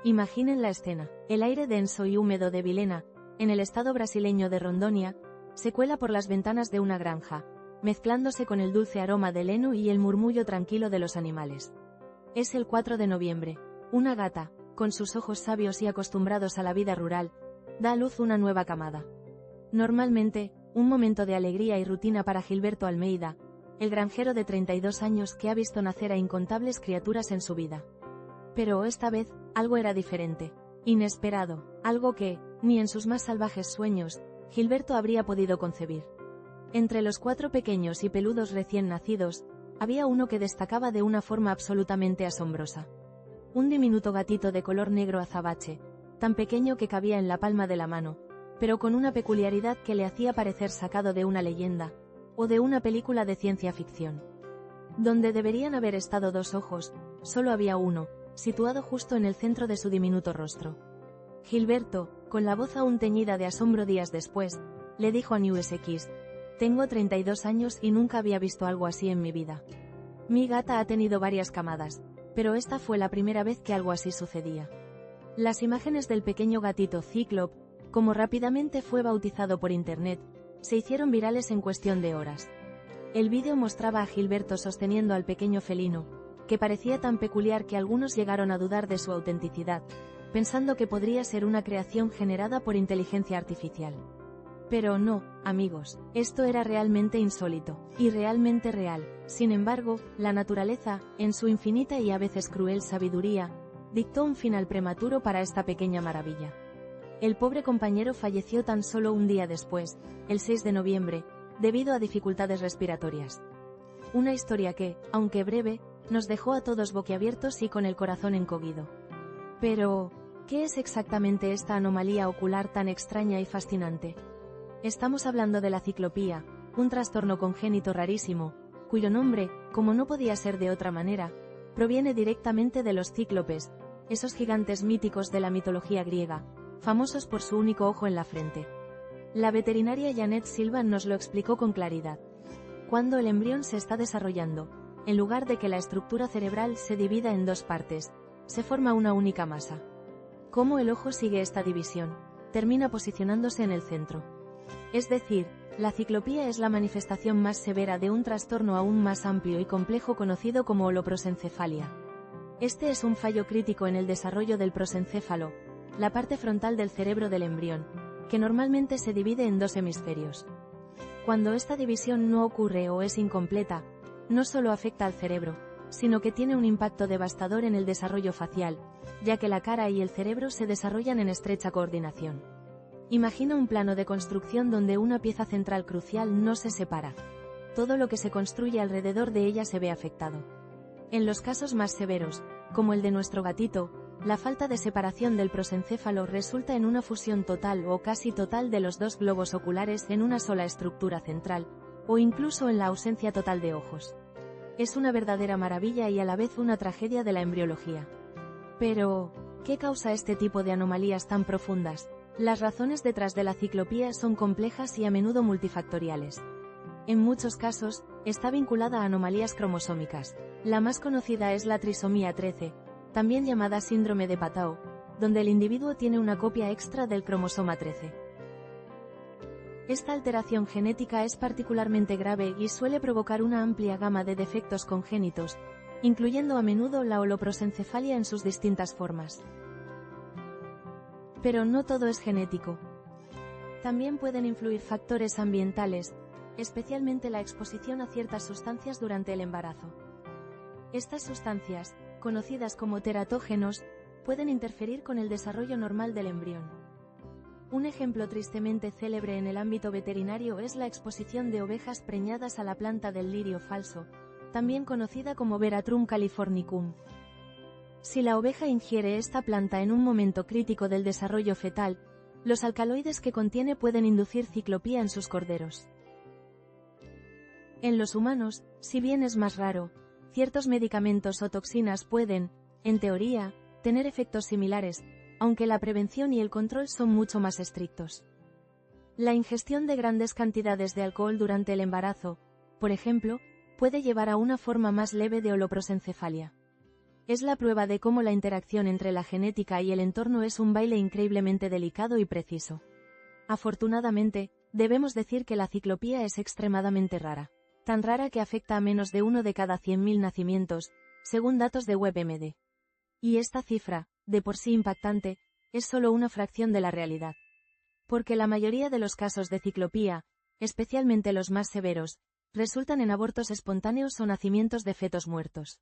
Imaginen la escena. El aire denso y húmedo de Vilhena, en el estado brasileño de Rondônia, se cuela por las ventanas de una granja, mezclándose con el dulce aroma del heno y el murmullo tranquilo de los animales. Es el 4 de noviembre. Una gata, con sus ojos sabios y acostumbrados a la vida rural, da a luz una nueva camada. Normalmente, un momento de alegría y rutina para Gilberto Almeida, el granjero de 32 años que ha visto nacer a incontables criaturas en su vida. Pero esta vez, algo era diferente, inesperado, algo que, ni en sus más salvajes sueños, Gilberto habría podido concebir. Entre los 4 pequeños y peludos recién nacidos, había uno que destacaba de una forma absolutamente asombrosa. Un diminuto gatito de color negro azabache, tan pequeño que cabía en la palma de la mano, pero con una peculiaridad que le hacía parecer sacado de una leyenda, o de una película de ciencia ficción. Donde deberían haber estado 2 ojos, solo había uno, situado justo en el centro de su diminuto rostro. Gilberto, con la voz aún teñida de asombro días después, le dijo a NewsX: «Tengo 32 años y nunca había visto algo así en mi vida. Mi gata ha tenido varias camadas, pero esta fue la primera vez que algo así sucedía». Las imágenes del pequeño gatito Cyclop, como rápidamente fue bautizado por internet, se hicieron virales en cuestión de horas. El vídeo mostraba a Gilberto sosteniendo al pequeño felino, que parecía tan peculiar que algunos llegaron a dudar de su autenticidad, pensando que podría ser una creación generada por inteligencia artificial. Pero no, amigos, esto era realmente insólito, y realmente real. Sin embargo, la naturaleza, en su infinita y a veces cruel sabiduría, dictó un final prematuro para esta pequeña maravilla. El pobre compañero falleció tan solo un día después, el 6 de noviembre, debido a dificultades respiratorias. Una historia que, aunque breve, nos dejó a todos boquiabiertos y con el corazón encogido. Pero, ¿qué es exactamente esta anomalía ocular tan extraña y fascinante? Estamos hablando de la ciclopía, un trastorno congénito rarísimo, cuyo nombre, como no podía ser de otra manera, proviene directamente de los cíclopes, esos gigantes míticos de la mitología griega, famosos por su único ojo en la frente. La veterinaria Janet Silva nos lo explicó con claridad. Cuando el embrión se está desarrollando, en lugar de que la estructura cerebral se divida en 2 partes, se forma una única masa. ¿Cómo el ojo sigue esta división? Termina posicionándose en el centro. Es decir, la ciclopía es la manifestación más severa de un trastorno aún más amplio y complejo conocido como holoprosencefalia. Este es un fallo crítico en el desarrollo del prosencéfalo, la parte frontal del cerebro del embrión, que normalmente se divide en 2 hemisferios. Cuando esta división no ocurre o es incompleta, no solo afecta al cerebro, sino que tiene un impacto devastador en el desarrollo facial, ya que la cara y el cerebro se desarrollan en estrecha coordinación. Imagina un plano de construcción donde una pieza central crucial no se separa. Todo lo que se construye alrededor de ella se ve afectado. En los casos más severos, como el de nuestro gatito, la falta de separación del prosencéfalo resulta en una fusión total o casi total de los 2 globos oculares en una sola estructura central, o incluso en la ausencia total de ojos. Es una verdadera maravilla y a la vez una tragedia de la embriología. Pero, ¿qué causa este tipo de anomalías tan profundas? Las razones detrás de la ciclopía son complejas y a menudo multifactoriales. En muchos casos, está vinculada a anomalías cromosómicas. La más conocida es la trisomía 13, también llamada síndrome de Patau, donde el individuo tiene una copia extra del cromosoma 13. Esta alteración genética es particularmente grave y suele provocar una amplia gama de defectos congénitos, incluyendo a menudo la holoprosencefalia en sus distintas formas. Pero no todo es genético. También pueden influir factores ambientales, especialmente la exposición a ciertas sustancias durante el embarazo. Estas sustancias, conocidas como teratógenos, pueden interferir con el desarrollo normal del embrión. Un ejemplo tristemente célebre en el ámbito veterinario es la exposición de ovejas preñadas a la planta del lirio falso, también conocida como Veratrum californicum. Si la oveja ingiere esta planta en un momento crítico del desarrollo fetal, los alcaloides que contiene pueden inducir ciclopía en sus corderos. En los humanos, si bien es más raro, ciertos medicamentos o toxinas pueden, en teoría, tener efectos similares, aunque la prevención y el control son mucho más estrictos. La ingestión de grandes cantidades de alcohol durante el embarazo, por ejemplo, puede llevar a una forma más leve de holoprosencefalia. Es la prueba de cómo la interacción entre la genética y el entorno es un baile increíblemente delicado y preciso. Afortunadamente, debemos decir que la ciclopía es extremadamente rara. Tan rara que afecta a menos de 1 de cada 100.000 nacimientos, según datos de WebMD. Y esta cifra, de por sí impactante, es solo una fracción de la realidad. Porque la mayoría de los casos de ciclopía, especialmente los más severos, resultan en abortos espontáneos o nacimientos de fetos muertos.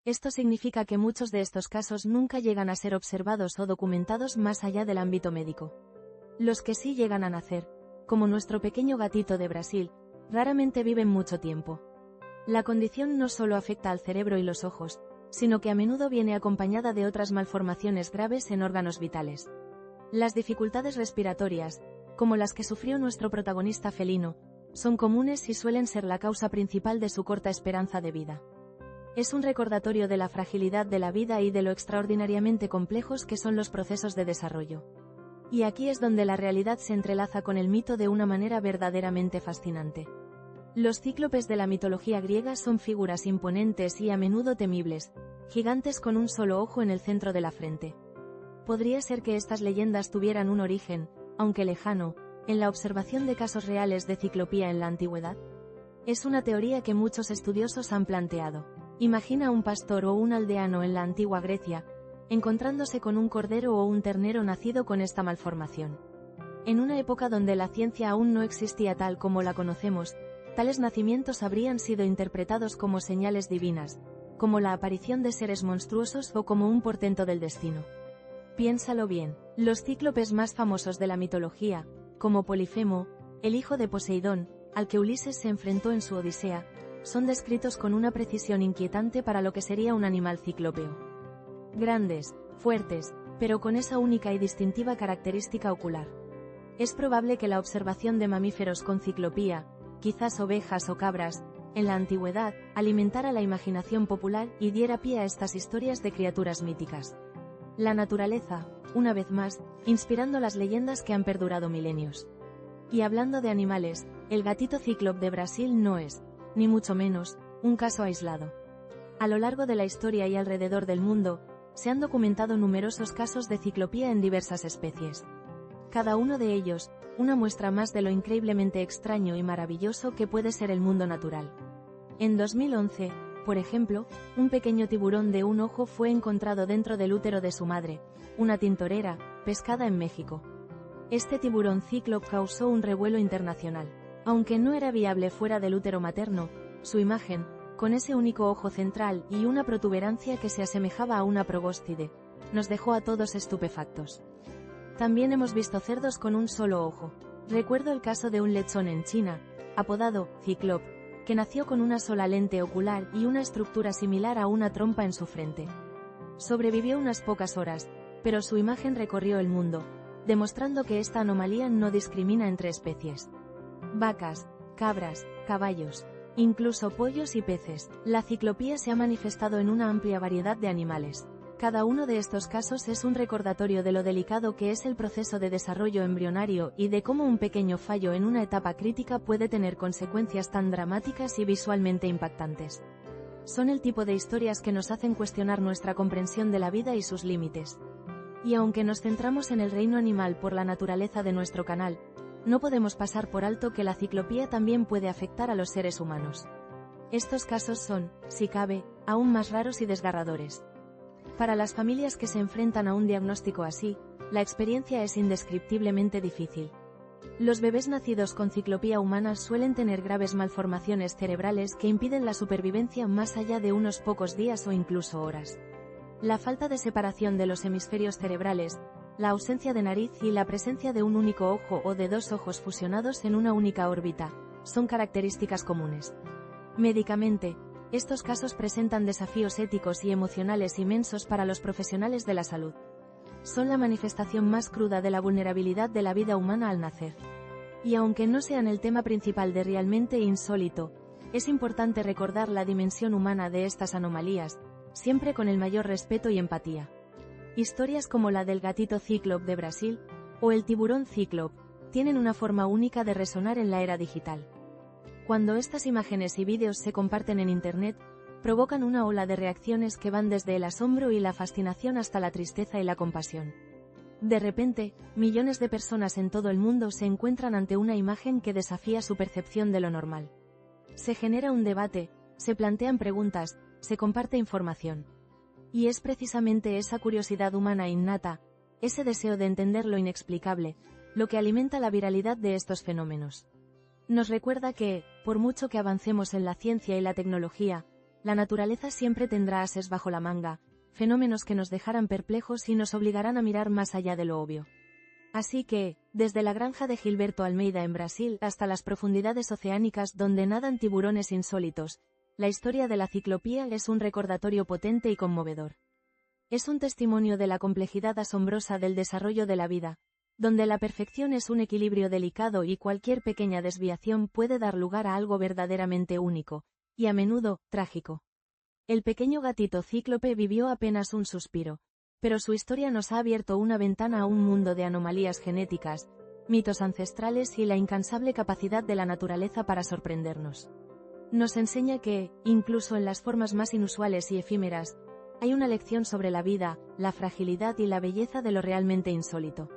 Esto significa que muchos de estos casos nunca llegan a ser observados o documentados más allá del ámbito médico. Los que sí llegan a nacer, como nuestro pequeño gatito de Brasil, raramente viven mucho tiempo. La condición no solo afecta al cerebro y los ojos, sino que a menudo viene acompañada de otras malformaciones graves en órganos vitales. Las dificultades respiratorias, como las que sufrió nuestro protagonista felino, son comunes y suelen ser la causa principal de su corta esperanza de vida. Es un recordatorio de la fragilidad de la vida y de lo extraordinariamente complejos que son los procesos de desarrollo. Y aquí es donde la realidad se entrelaza con el mito de una manera verdaderamente fascinante. Los cíclopes de la mitología griega son figuras imponentes y a menudo temibles, gigantes con un solo ojo en el centro de la frente. Podría ser que estas leyendas tuvieran un origen, aunque lejano, en la observación de casos reales de ciclopía en la antigüedad. Es una teoría que muchos estudiosos han planteado. Imagina un pastor o un aldeano en la antigua Grecia, encontrándose con un cordero o un ternero nacido con esta malformación. En una época donde la ciencia aún no existía tal como la conocemos, tales nacimientos habrían sido interpretados como señales divinas, como la aparición de seres monstruosos o como un portento del destino. Piénsalo bien, los cíclopes más famosos de la mitología, como Polifemo, el hijo de Poseidón, al que Ulises se enfrentó en su Odisea, son descritos con una precisión inquietante para lo que sería un animal ciclópeo. Grandes, fuertes, pero con esa única y distintiva característica ocular. Es probable que la observación de mamíferos con ciclopía, quizás ovejas o cabras, en la antigüedad, alimentara la imaginación popular y diera pie a estas historias de criaturas míticas. La naturaleza, una vez más, inspirando las leyendas que han perdurado milenios. Y hablando de animales, el gatito cíclope de Brasil no es, ni mucho menos, un caso aislado. A lo largo de la historia y alrededor del mundo, se han documentado numerosos casos de ciclopía en diversas especies. Cada uno de ellos, una muestra más de lo increíblemente extraño y maravilloso que puede ser el mundo natural. En 2011, por ejemplo, un pequeño tiburón de un ojo fue encontrado dentro del útero de su madre, una tintorera, pescada en México. Este tiburón cíclope causó un revuelo internacional. Aunque no era viable fuera del útero materno, su imagen, con ese único ojo central y una protuberancia que se asemejaba a una probóscide, nos dejó a todos estupefactos. También hemos visto cerdos con un solo ojo. Recuerdo el caso de un lechón en China, apodado Cíclope, que nació con una sola lente ocular y una estructura similar a una trompa en su frente. Sobrevivió unas pocas horas, pero su imagen recorrió el mundo, demostrando que esta anomalía no discrimina entre especies. Vacas, cabras, caballos, incluso pollos y peces. La ciclopía se ha manifestado en una amplia variedad de animales. Cada uno de estos casos es un recordatorio de lo delicado que es el proceso de desarrollo embrionario y de cómo un pequeño fallo en una etapa crítica puede tener consecuencias tan dramáticas y visualmente impactantes. Son el tipo de historias que nos hacen cuestionar nuestra comprensión de la vida y sus límites. Y aunque nos centramos en el reino animal por la naturaleza de nuestro canal, no podemos pasar por alto que la ciclopía también puede afectar a los seres humanos. Estos casos son, si cabe, aún más raros y desgarradores. Para las familias que se enfrentan a un diagnóstico así, la experiencia es indescriptiblemente difícil. Los bebés nacidos con ciclopía humana suelen tener graves malformaciones cerebrales que impiden la supervivencia más allá de unos pocos días o incluso horas. La falta de separación de los hemisferios cerebrales, la ausencia de nariz y la presencia de un único ojo o de dos ojos fusionados en una única órbita, son características comunes. Médicamente, estos casos presentan desafíos éticos y emocionales inmensos para los profesionales de la salud. Son la manifestación más cruda de la vulnerabilidad de la vida humana al nacer. Y aunque no sean el tema principal de Realmente Insólito, es importante recordar la dimensión humana de estas anomalías, siempre con el mayor respeto y empatía. Historias como la del gatito cíclope de Brasil, o el tiburón cíclope, tienen una forma única de resonar en la era digital. Cuando estas imágenes y vídeos se comparten en Internet, provocan una ola de reacciones que van desde el asombro y la fascinación hasta la tristeza y la compasión. De repente, millones de personas en todo el mundo se encuentran ante una imagen que desafía su percepción de lo normal. Se genera un debate, se plantean preguntas, se comparte información. Y es precisamente esa curiosidad humana innata, ese deseo de entender lo inexplicable, lo que alimenta la viralidad de estos fenómenos. Nos recuerda que, por mucho que avancemos en la ciencia y la tecnología, la naturaleza siempre tendrá ases bajo la manga, fenómenos que nos dejarán perplejos y nos obligarán a mirar más allá de lo obvio. Así que, desde la granja de Gilberto Almeida en Brasil hasta las profundidades oceánicas donde nadan tiburones insólitos, la historia de la ciclopía es un recordatorio potente y conmovedor. Es un testimonio de la complejidad asombrosa del desarrollo de la vida, donde la perfección es un equilibrio delicado y cualquier pequeña desviación puede dar lugar a algo verdaderamente único, y a menudo, trágico. El pequeño gatito cíclope vivió apenas un suspiro, pero su historia nos ha abierto una ventana a un mundo de anomalías genéticas, mitos ancestrales y la incansable capacidad de la naturaleza para sorprendernos. Nos enseña que, incluso en las formas más inusuales y efímeras, hay una lección sobre la vida, la fragilidad y la belleza de lo realmente insólito.